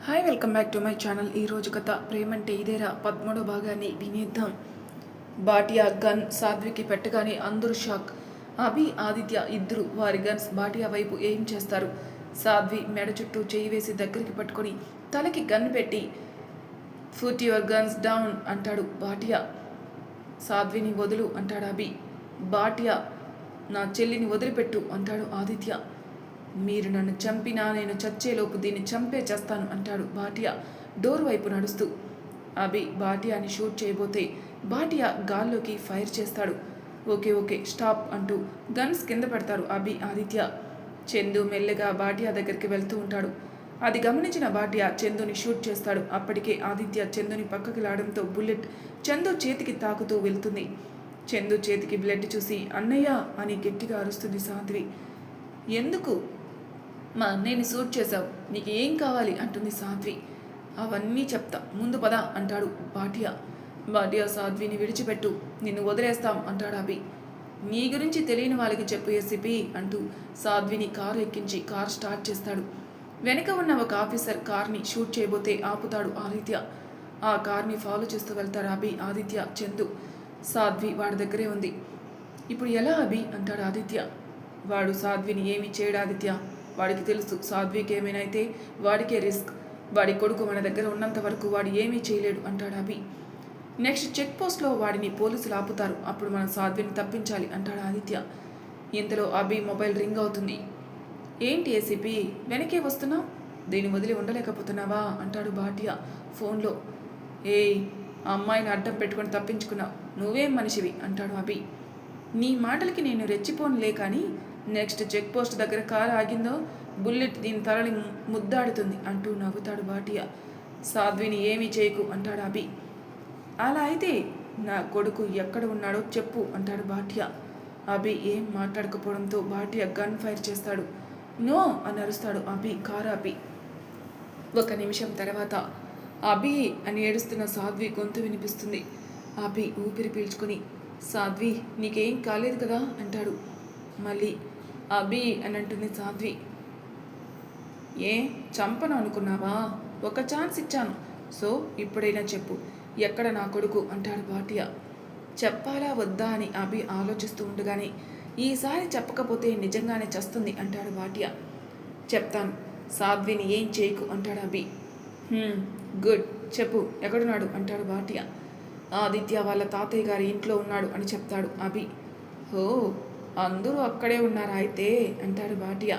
Hi welcome back to my channel. ఈరోజు కథ ప్రేమంటే ఇదేరా 13వ భాగాన్ని వినేద్దాం. బాటియా గన్ సాధ్వికి పెట్టగానే అందరూ షాక్. అభి ఆదిత్య ఇద్దరు వారి గన్స్ బాటియా వైపు ఏం చేస్తారు. సాధ్వి మెడ చుట్టూ చేయి వేసి దగ్గరికి పట్టుకొని తలకి గన్ పెట్టి పుట్ యువర్ గన్స్ డౌన్ అంటాడు బాటియా. సాధ్విని వదులు అంటాడు అభి. బాటియా నా చెల్లిని వదిలిపెట్టు అంటాడు ఆదిత్య. మీరు నన్ను చంపినా నేను చచ్చేలోపు దీన్ని చంపే చేస్తాను అంటాడు బాటియా డోర్ వైపు నడుస్తూ. అభి బాటియాని షూట్ చేయబోతే బాటియా గాల్లోకి ఫైర్ చేస్తాడు. ఓకే ఓకే స్టాప్ అంటూ గన్స్ కింద పెడతారు అభి ఆదిత్య. చందు మెల్లగా బాటియా దగ్గరికి వెళ్తూ ఉంటాడు. అది గమనించిన బాటియా చందుని షూట్ చేస్తాడు. అప్పటికే ఆదిత్య చందుని పక్కకి లాడంతో బుల్లెట్ చందు చేతికి తాకుతూ వెళ్తుంది. చందు చేతికి బ్లడ్ చూసి అన్నయ్య అని గట్టిగా అరుస్తుంది సాధ్వి. ఎందుకు మా అన్నయ్యని షూట్ చేశావు, నీకు ఏం కావాలి అంటుంది సాధ్వి. అవన్నీ చెప్తా, ముందు పద అంటాడు బాటియా. బాటియా సాధ్విని విడిచిపెట్టు, నిన్ను వదిలేస్తాం అంటాడు అభి. నీ గురించి తెలియని వాళ్ళకి చెప్పు ఏసీపీ అంటూ సాధ్విని కారు ఎక్కించి కార్ స్టార్ట్ చేస్తాడు. వెనక ఉన్న ఒక ఆఫీసర్ కార్ని షూట్ చేయబోతే ఆపుతాడు ఆదిత్య. ఆ కార్ని ఫాలో చేస్తూ వెళ్తారు అభి ఆదిత్య చందు. సాధ్వి వాడి దగ్గరే ఉంది. ఇప్పుడు ఎలా అభి అంటాడు ఆదిత్య. వాడు సాధ్విని ఏమీ చేయడు ఆదిత్య, వాడికి తెలుసు సాధ్వికి ఏమైనా అయితే వాడికే రిస్క్. వాడి కొడుకు మన దగ్గర ఉన్నంత వరకు వాడు ఏమీ చేయలేడు అంటాడు అభి. నెక్స్ట్ చెక్ పోస్ట్లో వాడిని పోలీసులు ఆపుతారు, అప్పుడు మనం సాధ్విని తప్పించాలి అంటాడు ఆదిత్య. ఇంతలో అభి మొబైల్ రింగ్ అవుతుంది. ఏంటి ఏసీపీ వెనకే వస్తున్నావు, దీన్ని వదిలి ఉండలేకపోతున్నావా అంటాడు బాటియా ఫోన్లో. ఏయ్ అమ్మాయిని అడ్డం పెట్టుకొని తప్పించుకున్నావు, నువ్వేం మనిషివి అంటాడు అభి. నీ మాటలకి నేను రెచ్చిపోనులే కానీ నెక్స్ట్ చెక్ పోస్ట్ దగ్గర కారు ఆగిందో బుల్లెట్ దీని తలని ముద్దాడుతుంది అంటూ నవ్వుతాడు బాటియా. సాధ్విని ఏమీ చేయకు అంటాడు అభి. అలా అయితే నా కొడుకు ఎక్కడ ఉన్నాడో చెప్పు అంటాడు బాటియా. అభి ఏం మాట్లాడకపోవడంతో బాటియా గన్ ఫైర్ చేస్తాడు. నో అని అరుస్తాడు అభి కారు ఆపి. ఒక నిమిషం తర్వాత అభి అని ఏడుస్తున్న సాధ్వి గొంతు వినిపిస్తుంది. అభి ఊపిరి పీల్చుకొని సాధ్వి నీకేం కాలేదు కదా అంటాడు. మళ్ళీ అభి అని అంటుంది సాధ్వి. ఏ చంపను అనుకున్నావా, ఒక ఛాన్స్ ఇచ్చాను, సో ఇప్పుడైనా చెప్పు ఎక్కడ నా కొడుకు అంటాడు బాటియా. చెప్పాలా వద్దా అని అభి ఆలోచిస్తూ ఉండగానే ఈసారి చెప్పకపోతే నిజంగానే చస్తుంది అంటాడు బాటియా. చెప్తాను, సాధ్విని ఏం చేయకు అంటాడు అభి. గుడ్ చెప్పు ఎక్కడున్నాడు అంటాడు బాటియా. ఆదిత్య వాళ్ళ తాతయ్య గారి ఇంట్లో ఉన్నాడు అని చెప్తాడు అభి. ఓ అందరూ అక్కడే ఉన్నారా అయితే అంటాడు బాటియా.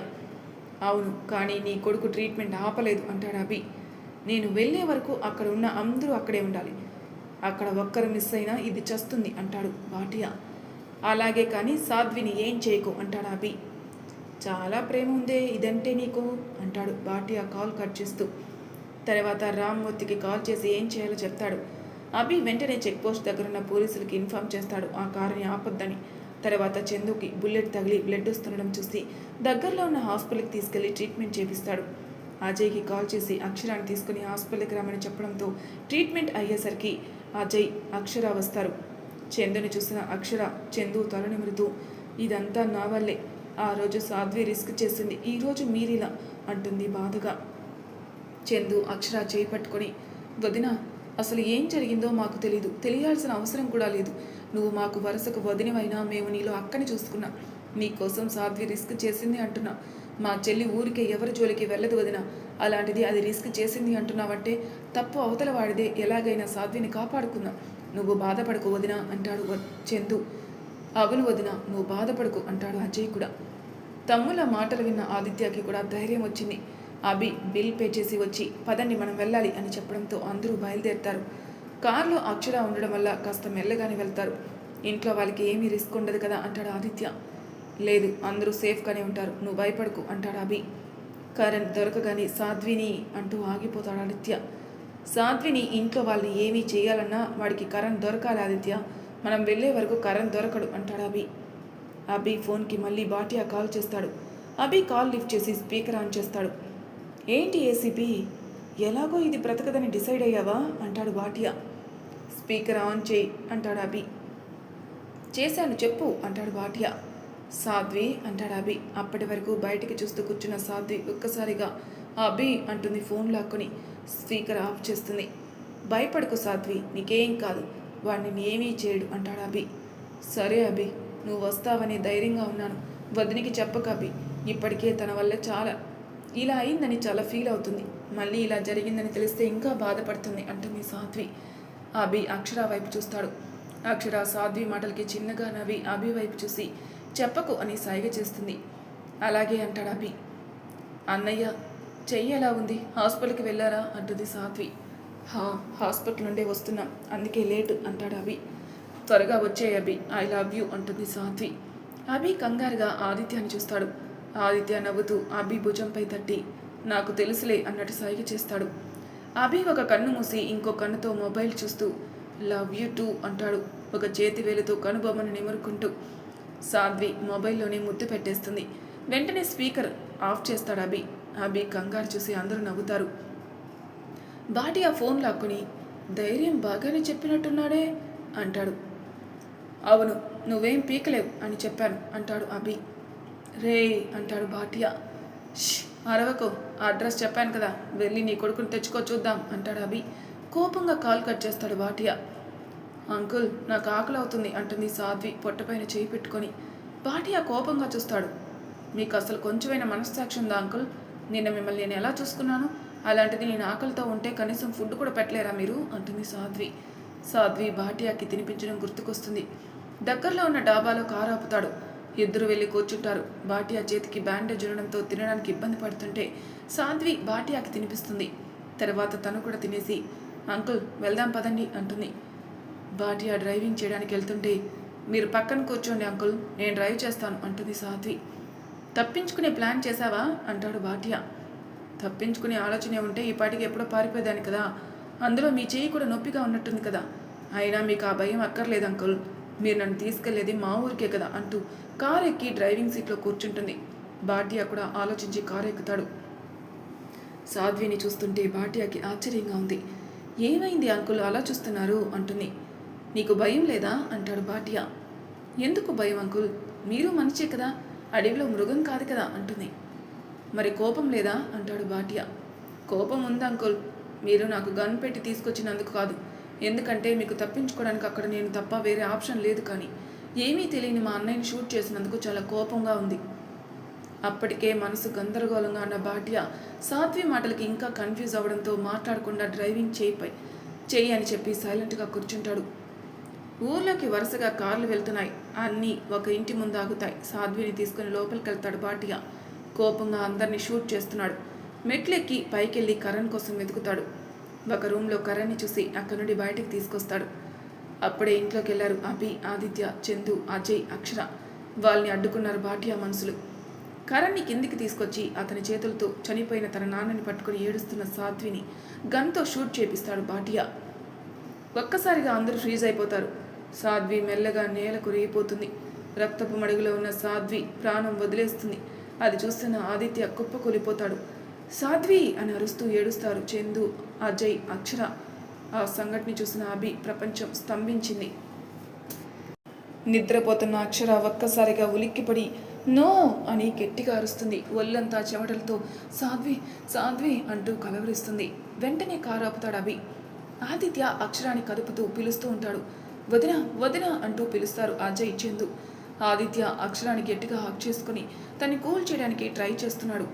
అవును, కానీ నీ కొడుకు ట్రీట్మెంట్ ఆపలేదు అంటాడు అభి. నేను వెళ్ళే వరకు అక్కడ ఉన్న అందరూ అక్కడే ఉండాలి, అక్కడ ఒక్కరు మిస్ అయినా ఇది చస్తుంది అంటాడు బాటియా. అలాగే కానీ సాధ్విని ఏం చేయకు అంటాడు అభి. చాలా ప్రేమ ఉందే ఇదంటే నీకు అంటాడు బాటియా కాల్ కట్ చేస్తూ. తర్వాత రామ్మూర్తికి కాల్ చేసి ఏం చేయాలో చెప్తాడు. అభి వెంటనే చెక్ పోస్ట్ దగ్గర ఉన్న పోలీసులకి ఇన్ఫామ్ చేస్తాడు ఆ కారుని ఆపొద్దని. తర్వాత చందుకి బుల్లెట్ తగిలి బ్లడ్ వస్తుండడం చూసి దగ్గరలో ఉన్న హాస్పిటల్కి తీసుకెళ్లి ట్రీట్మెంట్ చేపిస్తాడు. అజయ్కి కాల్ చేసి అక్షరాన్ని తీసుకుని హాస్పిటల్కి రమ్మని చెప్పడంతో ట్రీట్మెంట్ అయ్యేసరికి అజయ్ అక్షర వస్తారు. చందుని చూసిన అక్షర చందు తల నిమురుతూ ఇదంతా నా వల్లే, ఆ రోజు సాధ్వి రిస్క్ చేసింది, ఈరోజు మీరిలా అంటుంది బాధగా. చందు అక్షర చేయి పట్టుకొని వదిన అసలు ఏం జరిగిందో మాకు తెలీదు, తెలియాల్సిన అవసరం కూడా లేదు, నువ్వు మాకు వరుసకు వదినవైనా మేము నీలో అక్కని చూసుకున్నా, నీకోసం సాధ్వి రిస్క్ చేసింది అంటున్నా, మా చెల్లి ఊరికే ఎవరి జోలికి వెళ్ళదు వదిన, అలాంటిది అది రిస్క్ చేసింది అంటున్నావంటే తప్పు అవతల వాడిదే, ఎలాగైనా సాధ్విని కాపాడుకున్నా, నువ్వు బాధపడకు వదిన అంటాడు చందు. అవును వదిన నువ్వు బాధపడకు అంటాడు అజయ్ కూడా. తమ్ముల మాటలు విన్న ఆదిత్యకి కూడా ధైర్యం వచ్చింది. అభి బిల్ పే చేసి వచ్చి పదండి మనం వెళ్ళాలి అని చెప్పడంతో అందరూ బయలుదేరుతారు. కారులో అక్షర ఉండడం వల్ల కాస్త మెల్లగానే వెళ్తారు. ఇంట్లో వాళ్ళకి ఏమీ రిస్క్ ఉండదు కదా అంటాడు ఆదిత్య. లేదు అందరూ సేఫ్గానే ఉంటారు, నువ్వు భయపడకు అంటాడు అభి. కరణ్ దొరకగానే సాధ్విని అంటూ ఆగిపోతాడు ఆదిత్య. సాధ్విని ఇంట్లో వాళ్ళని ఏమీ చేయాలన్నా వాడికి కరణ్ దొరకాలి ఆదిత్య, మనం వెళ్ళే వరకు కరణ్ దొరకడు అంటాడు అభి. అభి ఫోన్కి మళ్ళీ బాటియా కాల్ చేస్తాడు. అభి కాల్ లిఫ్ట్ చేసి స్పీకర్ ఆన్ చేస్తాడు. ఏంటి ఏసీపీ ఎలాగో ఇది బ్రతకదని డిసైడ్ అయ్యావా అంటాడు బాటియా. స్పీకర్ ఆన్ చేయి అంటాడు అభి. చేశాను చెప్పు అంటాడు బాటియా. సాధ్వి అంటాడు అభి. అప్పటి వరకు బయటికి చూస్తూ కూర్చున్న సాధ్వి ఒక్కసారిగా అభి అంటుంది ఫోన్ లాక్కొని. స్పీకర్ ఆఫ్ చేస్తుంది. భయపడకు సాధ్వి, నీకేం కాదు, వాడిని ఏమీ చేయడు అంటాడు అభి. సరే అభి, నువ్వు వస్తావని ధైర్యంగా ఉన్నాను. వదినికి చెప్పక అభి, ఇప్పటికే తన వల్ల చాలా ఇలా అయిందని చాలా ఫీల్ అవుతుంది. మళ్ళీ ఇలా జరిగిందని తెలిస్తే ఇంకా బాధపడుతుంది అంటుంది సాధ్వి. అభి అక్షర వైపు చూస్తాడు. అక్షర సాధ్వి మాటలకి చిన్నగా నవ్వి అభి వైపు చూసి చెప్పకు అని సైగ చేస్తుంది. అలాగే అంటాడు అభి. అన్నయ్య చెయ్యి ఎలా ఉంది, హాస్పిటల్కి వెళ్ళారా అంటుంది సాధ్వి. హాస్పిటల్ నుండే వస్తున్నాం, అందుకే లేటు అంటాడు అభి. త్వరగా వచ్చే అభి, ఐ లవ్ యూ అంటుంది సాధ్వి. అభి కంగారుగా ఆదిత్యాన్ని చూస్తాడు. ఆదిత్య నవ్వుతూ అభి భుజంపై తట్టి నాకు తెలుసులే అన్నట్టు సైగ చేస్తాడు. అభి ఒక కన్ను మూసి ఇంకో కన్నుతో మొబైల్ చూస్తూ లవ్ యూ టూ అంటాడు. ఒక చేతి వేలుతో కనుబొమ్మను నిమురుకుంటూ. సాధ్వి మొబైల్లోనే ముద్దు పెట్టేస్తుంది. వెంటనే స్పీకర్ ఆఫ్ చేస్తాడు అభి. అభి కంగారు చూసి అందరూ నవ్వుతారు. భాటియా ఫోన్ లాక్కుని ధైర్యం బాగానే చెప్పినట్టున్నాడే అంటాడు. అవును, నువ్వేం పీకలేవు అని చెప్పాను అంటాడు అభి. రే అంటాడు భాటియా. అరవకో, అడ్రస్ చెప్పాను కదా, వెళ్ళి నీ కొడుకుని తెచ్చుకో చూద్దాం అంటాడు అభి. కోపంగా కాల్ కట్ చేస్తాడు భాటియా. అంకుల్ నాకు ఆకలి అవుతుంది అంటుంది సాధ్వి పొట్టపైన చేయి పెట్టుకొని. భాటియా కోపంగా చూస్తాడు. మీకు అసలు కొంచెమైనా మనస్సాక్షి ఉందా అంకుల్? నిన్న మిమ్మల్ని నేను ఎలా చూసుకున్నాను, అలాంటిది నేను ఆకలితో ఉంటే కనీసం ఫుడ్ కూడా పెట్టలేరా మీరు అంటుంది సాధ్వి. సాధ్వి భాటియాకి తినిపించడం గుర్తుకొస్తుంది. దగ్గరలో ఉన్న డాబాలో కారు ఆపుతాడు. ఇద్దరు వెళ్ళి కూర్చుంటారు. భాటియా చేతికి బ్యాండేజ్ ఉండడంతో తినడానికి ఇబ్బంది పడుతుంటే సాధ్వి భాటియాకి తినిపిస్తుంది. తర్వాత తను కూడా తినేసి అంకుల్ వెళ్దాం పదండి అంటుంది. భాటియా డ్రైవింగ్ చేయడానికి వెళ్తుంటే మీరు పక్కన కూర్చోండి అంకుల్, నేను డ్రైవ్ చేస్తాను అంటుంది సాధ్వి. తప్పించుకునే ప్లాన్ చేశావా అంటాడు భాటియా. తప్పించుకునే ఆలోచనే ఉంటే ఈ పాటికి ఎప్పుడో పారిపోయేదాన్ని కదా, అందులో మీ చేయి కూడా నొప్పిగా ఉన్నట్టుంది కదా, అయినా మీకు ఆ భయం అక్కర్లేదు అంకుల్, మీరు నన్ను తీసుకెళ్లేది మా ఊరికే కదా అంటూ కారు ఎక్కి డ్రైవింగ్ సీట్లో కూర్చుంటుంది. భాటియా కూడా ఆలోచించి కారు ఎక్కుతాడు. సాధ్విని చూస్తుంటే భాటియాకి ఆశ్చర్యంగా ఉంది. ఏమైంది అంకుల్ అలా చూస్తున్నారు అంటుంది. నీకు భయం లేదా అంటాడు భాటియా. ఎందుకు భయం అంకుల్, మీరు మనిషే కదా, అడవిలో మృగం కాదు కదా అంటుంది. మరి కోపం లేదా అంటాడు భాటియా. కోపం ఉంది అంకుల్, మీరు నాకు గన్ పెట్టి తీసుకొచ్చినందుకు కాదు, ఎందుకంటే మీకు తప్పించుకోవడానికి అక్కడ నేను తప్ప వేరే ఆప్షన్ లేదు, కానీ ఏమీ తెలియని మా అన్నయ్యని షూట్ చేసినందుకు చాలా కోపంగా ఉంది. అప్పటికే మనసు గందరగోళంగా ఉన్న భాటియా సాధ్వి మాటలకి ఇంకా కన్ఫ్యూజ్ అవ్వడంతో మాట్లాడకుండా డ్రైవింగ్ చేయి అని చెప్పి సైలెంట్గా కూర్చుంటాడు. ఊర్లోకి వరుసగా కార్లు వెళ్తున్నాయి. అన్నీ ఒక ఇంటి ముందు ఆగుతాయి. సాధ్విని తీసుకుని లోపలికి వెళ్తాడు భాటియా. కోపంగా అందరినీ షూట్ చేస్తున్నాడు. మెట్లెక్కి పైకెళ్ళి కరణ్ కోసం వెతుకుతాడు. ఒక రూమ్లో కరణ్ని చూసి అక్కడి నుండి బయటికి తీసుకొస్తాడు. అప్పుడే ఇంట్లోకి వెళ్ళారు అభి, ఆదిత్య, చందు, అజయ్, అక్షర. వాళ్ళని అడ్డుకున్నారు భాటియా మనుషులు. కరణ్ని కిందికి తీసుకొచ్చి అతని చేతులతో చనిపోయిన తన నాన్నని పట్టుకుని ఏడుస్తున్న సాధ్విని గన్తో షూట్ చేపిస్తాడు భాటియా. ఒక్కసారిగా అందరూ ఫ్రీజ్ అయిపోతారు. సాధ్వి మెల్లగా నేలకు రేగిపోతుంది. రక్తపు మడుగులో ఉన్న సాధ్వి ప్రాణం వదిలేస్తుంది. అది చూస్తున్న ఆదిత్య కుప్పకూలిపోతాడు. సాధ్వి అని అరుస్తూ ఏడుస్తారు చందు, అజయ్, అక్షర. ఆ సంఘటన చూసిన అభి ప్రపంచం స్తంభించింది. నిద్రపోతున్న అక్షర ఒక్కసారిగా ఉలిక్కిపడి నో అని గట్టిగా అరుస్తుంది. ఒళ్ళంతా చెమటలతో సాధ్వి సాధ్వి అంటూ కలవరిస్తుంది. వెంటనే కారు ఆపుతాడు అభి. ఆదిత్య అక్షరాన్ని కదుపుతూ పిలుస్తూ ఉంటాడు. వదిన వదిన అంటూ పిలుస్తారు అజయ్, చందు. ఆదిత్య అక్షరాన్ని గట్టిగా హక్ చేసుకుని తన్ని కూల్ చేయడానికి ట్రై చేస్తున్నాడు.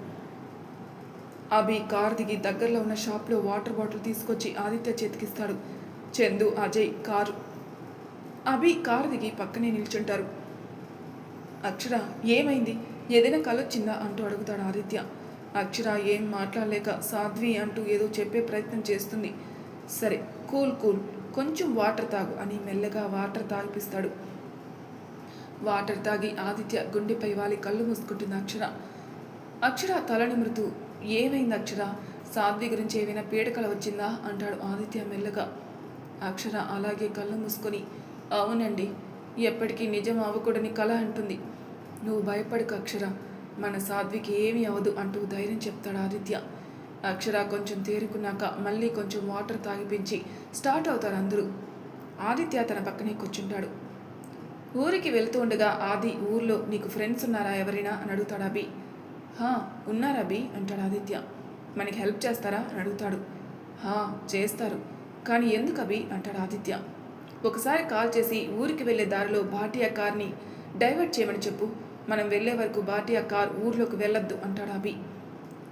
అభి కారు దిగి దగ్గరలో ఉన్న షాప్లో వాటర్ బాటిల్ తీసుకొచ్చి ఆదిత్య చేతికిస్తాడు. చందు, అజయ్ అభి కారు దిగి పక్కనే నిల్చుంటారు. అక్షర ఏమైంది, ఏదైనా కలొచ్చిందా అంటూ అడుగుతాడు ఆదిత్య. అక్షర ఏం మాట్లాడలేక సాధ్వి అంటూ ఏదో చెప్పే ప్రయత్నం చేస్తుంది. సరే కూల్ కొంచెం వాటర్ తాగు అని మెల్లగా వాటర్ తాగిపిస్తాడు. వాటర్ తాగి ఆదిత్య గుండెపై వాలి కళ్ళు మూసుకుంటుంది అక్షర తల నిమురుతూ ఏమైంది అక్షర, సాధ్వి గురించి ఏమైనా పీడకల వచ్చిందా అంటాడు ఆదిత్య మెల్లగా. అక్షర అలాగే కళ్ళు మూసుకొని అవునండి, ఎప్పటికీ నిజం అవ్వకూడని కళ అంటుంది. నువ్వు భయపడకు అక్షర, మన సాధ్వికి ఏమీ అవ్వదు అంటూ ధైర్యం చెప్తాడు ఆదిత్య. అక్షర కొంచెం తేరుకున్నాక మళ్ళీ కొంచెం వాటర్ తాగిపించి స్టార్ట్ అవుతారు అందరూ. ఆదిత్య తన పక్కనే కూర్చుంటాడు. ఊరికి వెళ్తూ ఉండగా ఆది ఊర్లో నీకు ఫ్రెండ్స్ ఉన్నారా ఎవరైనా అని అడుగుతాడు అభి. ఉన్నారా అభి అంటాడు ఆదిత్య. మనకి హెల్ప్ చేస్తారా అని అడుగుతాడు. హా, చేస్తారు. కానీ ఎందుకు అభి అంటాడు ఆదిత్య. ఒకసారి కాల్ చేసి ఊరికి వెళ్ళే దారిలో భాటియా కార్ని డైవర్ట్ చేయమని చెప్పు. మనం వెళ్ళే వరకు భాటియా కార్ ఊర్లోకి వెళ్ళొద్దు అంటాడు అభి.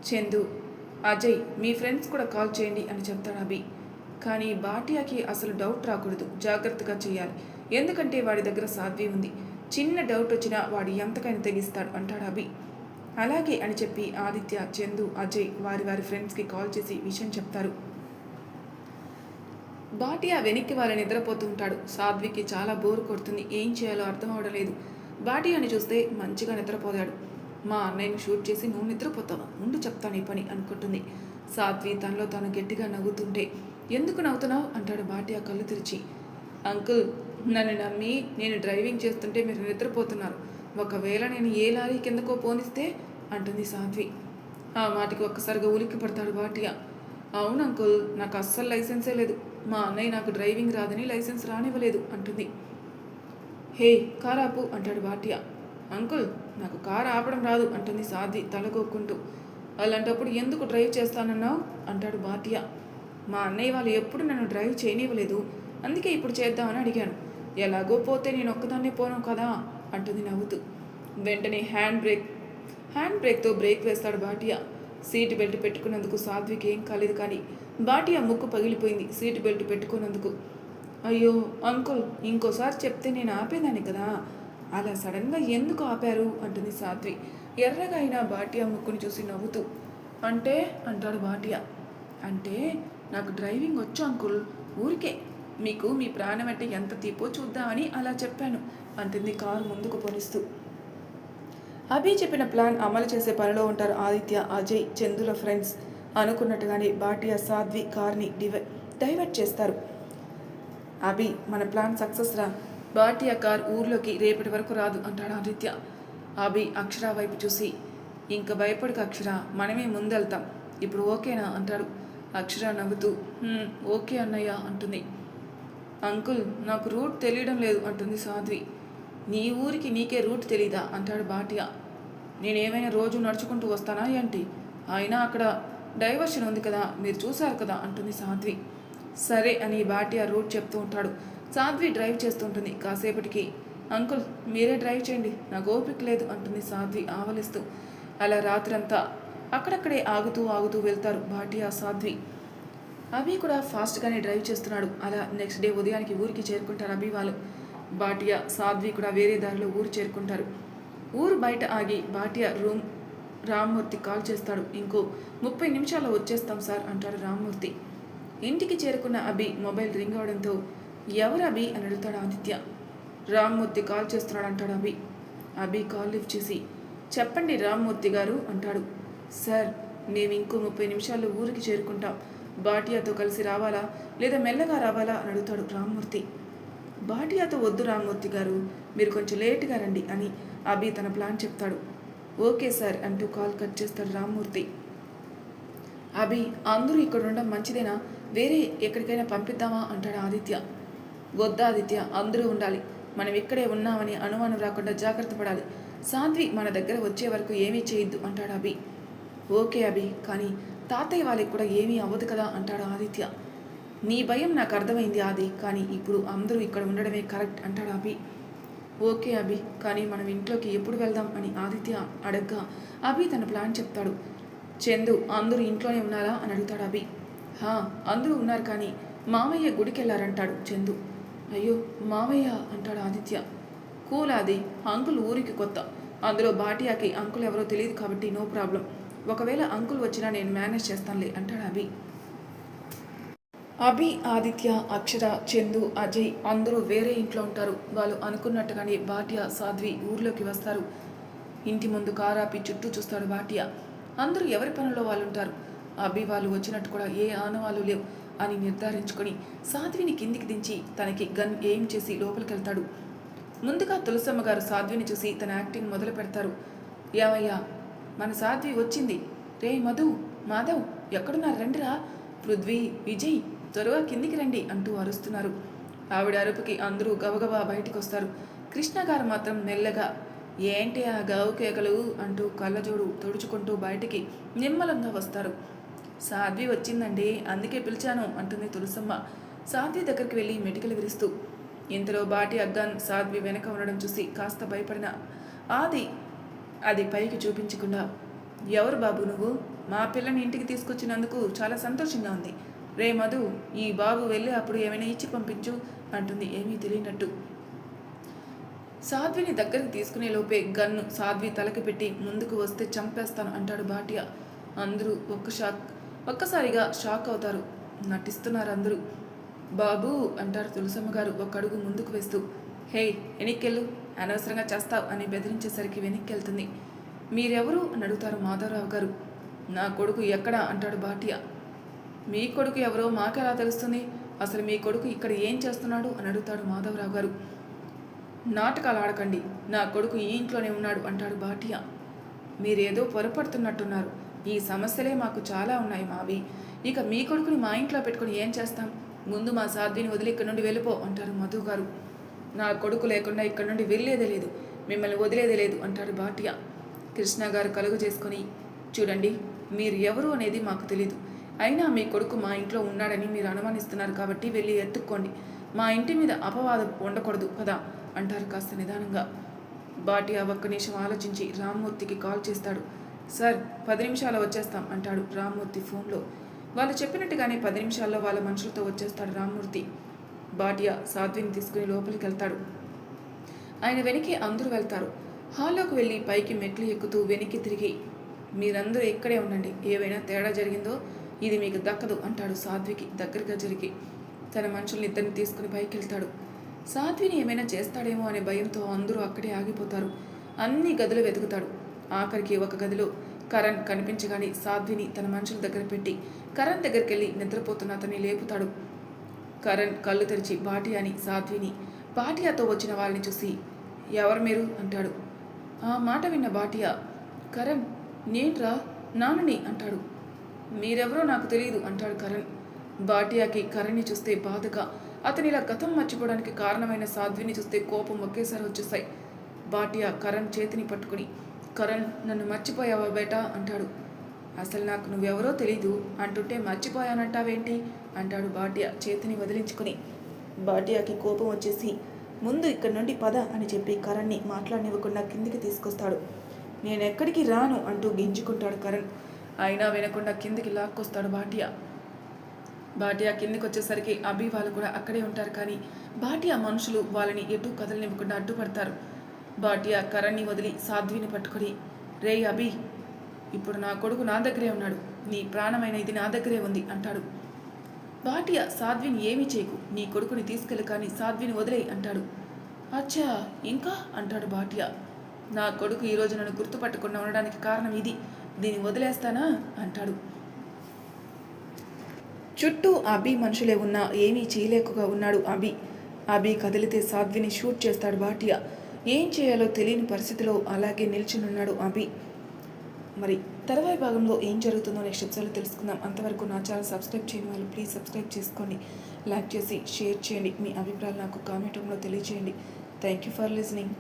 చందు, అజయ్ మీ ఫ్రెండ్స్ కూడా కాల్ చేయండి అని చెప్తాడు అభి. కానీ భాటియాకి అసలు డౌట్ రాకూడదు, జాగ్రత్తగా చేయాలి. ఎందుకంటే వాడి దగ్గర సాధ్వి ఉంది. చిన్న డౌట్ వచ్చినా వాడు ఎంతకైనా తెగిస్తాడు అంటాడు అభి. అలాగే అని చెప్పి ఆదిత్య, చందు, అజయ్ వారి వారి ఫ్రెండ్స్కి కాల్ చేసి విషయం చెప్తారు. భాటియా వెనక్కి వాళ్ళ నిద్రపోతూ ఉంటాడు. సాధ్వికి చాలా బోర్ కొడుతుంది, ఏం చేయాలో అర్థం అవడం లేదు. భాటియాని చూస్తే మంచిగా నిద్రపోయాడు. మా అన్నయ్యను షూట్ చేసి నువ్వు నిద్రపోతావా, ముందు చెప్తాను ఈ పని అనుకుంటుంది. సాధ్వి తనలో తాను గట్టిగా నవ్వుతుంటే ఎందుకు నవ్వుతున్నావు అంటాడు భాటియా కళ్ళు తెరిచి. అంకుల్, నన్ను నమ్మి నేను డ్రైవింగ్ చేస్తుంటే మీరు నిద్రపోతున్నారు. ఒకవేళ నేను ఏ లారీ కిందకో పోనిస్తే అంటుంది సాధ్వి. ఆ మాటికి ఒక్కసారిగా ఉలిక్కి పడతాడు భాటియా. అవును అంకుల్, నాకు అస్సలు లైసెన్సే లేదు. మా అన్నయ్య నాకు డ్రైవింగ్ రాదని లైసెన్స్ రానివ్వలేదు అంటుంది. హే, కారు ఆపు అంటాడు భాటియా. అంకుల్, నాకు కారు ఆపడం రాదు అంటుంది సాధ్వి తలగొక్కుంటూ. అలాంటప్పుడు ఎందుకు డ్రైవ్ చేస్తానన్నావు అంటాడు భాటియా. మా అన్నయ్య వాళ్ళు ఎప్పుడు నన్ను డ్రైవ్ చేయనివ్వలేదు, అందుకే ఇప్పుడు చేద్దామని అడిగాను. ఎలాగో పోతే నేను ఒక్కదాన్నే పోను కదా అంటుంది నవ్వుతూ. వెంటనే హ్యాండ్ బ్రేక్తో బ్రేక్ వేస్తాడు భాటియా. సీటు బెల్ట్ పెట్టుకున్నందుకు సాధ్వికి ఏం కాలేదు, కానీ భాటియా ముక్కు పగిలిపోయింది సీటు బెల్ట్ పెట్టుకున్నందుకు. అయ్యో అంకుల్, ఇంకోసారి చెప్తే నేను ఆపేదాన్ని కదా, అలా సడన్గా ఎందుకు ఆపారు అంటుంది సాధ్వి ఎర్రగా అయిన భాటియా ముక్కుని చూసి నవ్వుతూ. అంటే అంటాడు భాటియా. అంటే నాకు డ్రైవింగ్ వచ్చు అంకుల్, ఊరికే మీకు మీ ప్రాణం అంటే ఎంత తీపో చూద్దామని అలా చెప్పాను అంటుంది కారు ముందుకు పోనిస్తూ. అభి చెప్పిన ప్లాన్ అమలు చేసే పనిలో ఉంటారు ఆదిత్య, అజయ్, చందుల ఫ్రెండ్స్. అనుకున్నట్టుగానే భాటియా సాధ్వి కార్ని డైవర్ట్ చేస్తారు. అభి, మన ప్లాన్ సక్సెస్ రా, భాటియా కార్ ఊర్లోకి రేపటి వరకు రాదు అంటాడు ఆదిత్య. అభి అక్షర వైపు చూసి, ఇంక భయపడక అక్షర, మనమే ముందెళ్తాం, ఇప్పుడు ఓకేనా అంటాడు. అక్షర నవ్వుతూ ఓకే అన్నయ్య అంటుంది. అంకుల్, నాకు రూట్ తెలియడం లేదు అంటుంది సాధ్వి. నీ ఊరికి నీకే రూట్ తెలీదా అంటాడు భాటియా. నేనేమైనా రోజు నడుచుకుంటూ వస్తానా ఏంటి, అయినా అక్కడ డైవర్షన్ ఉంది కదా, మీరు చూశారు కదా అంటుంది సాధ్వి. సరే అని భాటియా రూట్ చెప్తూ ఉంటాడు. సాధ్వి డ్రైవ్ చేస్తూ ఉంటుంది. కాసేపటికి అంకుల్ మీరే డ్రైవ్ చేయండి, నాకు ఓపిక లేదు అంటుంది సాధ్వి ఆవలిస్తూ. అలా రాత్రంతా అక్కడక్కడే ఆగుతూ వెళ్తారు భాటియా, సాధ్వి. అభి కూడా ఫాస్ట్గానే డ్రైవ్ చేస్తున్నాడు. అలా నెక్స్ట్ డే ఉదయానికి ఊరికి చేరుకుంటారు అభి వాళ్ళు. భాటియా, సాధ్వి కూడా వేరే దారిలో ఊరు చేరుకుంటారు. ఊరు బయట ఆగి భాటియా రామ్మూర్తి కాల్ చేస్తాడు. ఇంకో 30 నిమిషాల్లో వచ్చేస్తాం సార్ అంటాడు రామ్మూర్తి. ఇంటికి చేరుకున్న అభి మొబైల్ రింగ్ అవడంతో ఎవరు అభి అని అడుగుతాడు ఆదిత్య. రామ్మూర్తి కాల్ చేస్తున్నాడు అంటాడు అభి. అభి కాల్ లిఫ్ట్ చేసి చెప్పండి రామ్మూర్తి గారు అంటాడు. సార్, మేము ఇంకో 30 నిమిషాల్లో ఊరికి చేరుకుంటాం. భాటియాతో కలిసి రావాలా లేదా మెల్లగా రావాలా అని అడుగుతాడు రామ్మూర్తి. భాటియాతో వద్దు రామ్మూర్తి గారు, మీరు కొంచెం లేట్గా రండి అని అభి తన ప్లాన్ చెప్తాడు. ఓకే సార్ అంటూ కాల్ కట్ చేస్తాడు రామ్మూర్తి. అభి, అందరూ ఇక్కడ ఉండడం మంచిదేనా, వేరే ఎక్కడికైనా పంపిద్దామా అంటాడు ఆదిత్య. వద్దా ఆదిత్య, అందరూ ఉండాలి, మనం ఇక్కడే ఉన్నామని అనుమానం రాకుండా జాగ్రత్త పడాలి. సాధ్వి మన దగ్గర వచ్చే వరకు ఏమీ చేయొద్దు అంటాడు అభి. ఓకే అభి, కానీ తాతయ్య వాళ్ళకి కూడా ఏమీ అవ్వదు కదా అంటాడు ఆదిత్య. నీ భయం నాకు అర్థమైంది ఆది, కానీ ఇప్పుడు అందరూ ఇక్కడ ఉండడమే కరెక్ట్ అంటాడు అభి. ఓకే అభి, కానీ మనం ఇంట్లోకి ఎప్పుడు వెళ్దాం అని ఆదిత్య అడగ్గా అభి తన ప్లాన్ చెప్తాడు. చందు, అందరూ ఇంట్లోనే ఉన్నారా అని అడుగుతాడు అభి. అందరూ ఉన్నారు, కానీ మామయ్య గుడికి వెళ్ళారంటాడు చందు. అయ్యో మామయ్య అంటాడు ఆదిత్య. కూల్ ఆది, అంకుల్ ఊరికి కొత్త, అందులో భాటియాకి అంకుల్ ఎవరో తెలియదు కాబట్టి నో ప్రాబ్లం. ఒకవేళ అంకుల్ వచ్చినా నేను మేనేజ్ చేస్తానులే అంటాడు అభి. అభి, ఆదిత్య, అక్షర, చందు, అజయ్ అందరూ వేరే ఇంట్లో ఉంటారు. వాళ్ళు అనుకున్నట్టుగానే భాటియా, సాధ్వి ఊర్లోకి వస్తారు. ఇంటి ముందు కారాపి చుట్టూ చూస్తాడు భాటియా. అందరూ ఎవరి పనుల్లో వాళ్ళు ఉంటారు. అభి వాళ్ళు వచ్చినట్టు కూడా ఏ ఆనవాళ్ళు లేవు అని నిర్ధారించుకొని సాధ్విని కిందికి దించి తనకి గన్ ఎయిమ్ చేసి లోపలికి వెళ్తాడు. ముందుగా తులసమ్మ గారు సాధ్విని చూసి తన యాక్టింగ్ మొదలు పెడతారు. ఏమయ్యా, మన సాధ్వి వచ్చింది, రే మధు, మాధవ్ ఎక్కడున్నారు, రండిరా, పృథ్వీ, విజయ్ త్వరగా కిందికి రండి అంటూ అరుస్తున్నారు. ఆవిడ అరుపుకి అందరూ గబగబా బయటికి వస్తారు. కృష్ణ గారు మాత్రం మెల్లగా ఏంటి ఆ గావు కేకలు అంటూ కళ్ళజోడు తుడుచుకుంటూ బయటికి నిమ్మలంగా వస్తారు. సాధ్వి వచ్చిందండి, అందుకే పిలిచాను అంటుంది తులసమ్మ. సాధ్వి దగ్గరికి వెళ్ళి మెటికలు విరుస్తూ. ఇంతలో బాటియా గన్ సాధ్వి వెనక ఉండడం చూసి కాస్త భయపడిన ఆది అది పైకి చూపించకుండా, ఎవరు బాబు నువ్వు? మా పిల్లని ఇంటికి తీసుకొచ్చినందుకు చాలా సంతోషంగా ఉంది. రే మధు, ఈ బాబు వెళ్ళి అప్పుడు ఏమైనా ఇచ్చి పంపించు అంటుంది ఏమీ తెలియనట్టు. సాధ్విని దగ్గరికి తీసుకునే లోపే గన్ను సాధ్వి తలకి పెట్టి ముందుకు వస్తే చంపేస్తాను అంటాడు బాటియా. అందరూ ఒక్కసారిగా షాక్ అవుతారు. నటిస్తున్నారు అందరూ. బాబు అంటారు తులసమ్మ గారు ఒక అడుగు ముందుకు వేస్తూ. హే, వెనక్కెళ్ళు, అనవసరంగా చేస్తావు అని బెదిరించేసరికి వెనక్కి వెళ్తుంది. మీరెవరు అని అడుగుతారు మాధవరావు గారు. నా కొడుకు ఎక్కడా అంటాడు బాటియా. మీ కొడుకు ఎవరో మాకెలా తెలుస్తుంది? అసలు మీ కొడుకు ఇక్కడ ఏం చేస్తున్నాడు అని అడుగుతాడు మాధవరావు గారు. నాటకాలు ఆడకండి, నా కొడుకు ఈ ఇంట్లోనే ఉన్నాడు అంటాడు బాటియా. మీరేదో పొరపడుతున్నట్టున్నారు. ఈ సమస్యలే మాకు చాలా ఉన్నాయి మావి. ఇక మీ కొడుకుని మా ఇంట్లో పెట్టుకుని ఏం చేస్తాం? ముందు మా సాధ్విని వదిలి ఇక్కడి నుండి వెళ్ళిపో అంటారు మధు గారు. నా కొడుకు లేకుండా ఇక్కడి నుండి వెళ్ళేదే లేదు, మిమ్మల్ని వదిలేదే లేదు అంటాడు బాటియా. కృష్ణ గారు కలుగు చేసుకొని, చూడండి, మీరు ఎవరు అనేది మాకు తెలీదు. అయినా మీ కొడుకు మా ఇంట్లో ఉన్నాడని మీరు అనుమానిస్తున్నారు కాబట్టి వెళ్ళి ఎత్తుక్కోండి. మా ఇంటి మీద అపవాదం ఉండకూడదు కదా అంటారు కాస్త నిదానంగా. బాటియా ఒక్క నిమిషం ఆలోచించి రామ్మూర్తికి కాల్ చేస్తాడు. సార్, 10 నిమిషాల్లో వచ్చేస్తాం అంటాడు రామ్మూర్తి ఫోన్లో. వాళ్ళు చెప్పినట్టుగానే 10 నిమిషాల్లో వాళ్ళ మనుషులతో వచ్చేస్తాడు రామ్మూర్తి. బాటియా సాధ్విని తీసుకుని లోపలికి వెళ్తాడు. ఆయన వెనక్కి అందరూ వెళ్తారు. హాల్లోకి వెళ్ళి పైకి మెట్లు ఎక్కుతూ వెనక్కి తిరిగి, మీరందరూ ఇక్కడే ఉండండి, ఏవైనా తేడా జరిగిందో ఇది మీకు దక్కదు అంటాడు సాధ్వికి దగ్గరగా జరిగి. తన మనుషుల్ని ఇద్దరిని తీసుకుని పైకి వెళ్తాడు. సాధ్విని ఏమైనా చేస్తాడేమో అనే భయంతో అందరూ అక్కడే ఆగిపోతారు. అన్ని గదులు వెతుకుతాడు. ఆఖరికి ఒక గదిలో కరణ్ కనిపించగానే సాధ్విని తన మనుషుల దగ్గర పెట్టి కరణ్ దగ్గరికి వెళ్ళి నిద్రపోతున్న అతన్ని లేపుతాడు. కరణ్ కళ్ళు తెరిచి బాటియాని, సాధ్విని, బాటియాతో వచ్చిన వాళ్ళని చూసి, ఎవరు మీరు అంటాడు. ఆ మాట విన్న బాటియా, కరణ్, నేంట్రా, నాన్నని అంటాడు. మీరెవరో నాకు తెలియదు అంటాడు కరణ్. బాటియాకి కరణ్ని చూస్తే బాధగా, అతనిలా గతం మర్చిపోవడానికి కారణమైన సాధ్విని చూస్తే కోపం ఒకేసారి వచ్చేస్తాయి. బాటియా కరణ్ చేతిని పట్టుకుని, కరణ్, నన్ను మర్చిపోయావా బేటా అంటాడు. అసలు నాకు నువ్వెవరో తెలీదు అంటుంటే మర్చిపోయానంటావేంటి అంటాడు బాటియా చేతిని వదిలించుకుని. బాటియాకి కోపం వచ్చేసి, ముందు ఇక్కడి నుండి పద అని చెప్పి కరణ్ని మాట్లాడనివ్వకుండా కిందికి తీసుకొస్తాడు. నేనెక్కడికి రాను అంటూ గింజుకుంటాడు కరణ్. అయినా వినకుండా కిందికి లాక్కొస్తాడు బాటియా. బాటియా కిందికి వచ్చేసరికి అభి వాళ్ళు కూడా అక్కడే ఉంటారు. కానీ బాటియా మనుషులు వాళ్ళని ఎటు కదలనివ్వకుండా అడ్డుపడతారు. బాటియా కరణ్ని వదిలి సాధ్విని పట్టుకొని, రే అభి, ఇప్పుడు నా కొడుకు నా దగ్గరే ఉన్నాడు, నీ ప్రాణమైన ఇది నా దగ్గరే ఉంది అంటాడు. బాటియా, సాధ్విని ఏమీ చేయకు, నీ కొడుకుని తీసుకెళ్ళి కానీ సాధ్విని వదిలేయి అంటాడు. అచ్చా, ఇంకా అంటాడు బాటియా. నా కొడుకు ఈరోజు నన్ను గుర్తుపట్టకుండా ఉండడానికి కారణం ఇది, దీన్ని వదిలేస్తానా అంటాడు. చుట్టూ అభి మనుషులే ఉన్నా ఏమీ చేయలేకగా ఉన్నాడు అభి. అభి కదిలితే సాధ్విని షూట్ చేస్తాడు బాటియా. ఏం చేయాలో తెలియని పరిస్థితిలో అలాగే నిల్చునున్నాడు అభి. మరి తర్వాయి భాగంలో ఏం జరుగుతుందో నెక్స్ట్ ఎపిసోడ్లో తెలుసుకుందాం. అంతవరకు నా ఛానల్ సబ్స్క్రైబ్ చేయని వాళ్ళు ప్లీజ్ సబ్స్క్రైబ్ చేసుకోండి, లైక్ చేసి షేర్ చేయండి, మీ అభిప్రాయాలు నాకు కామెంట్ రూమ్లో తెలియజేయండి. Thank you for listening.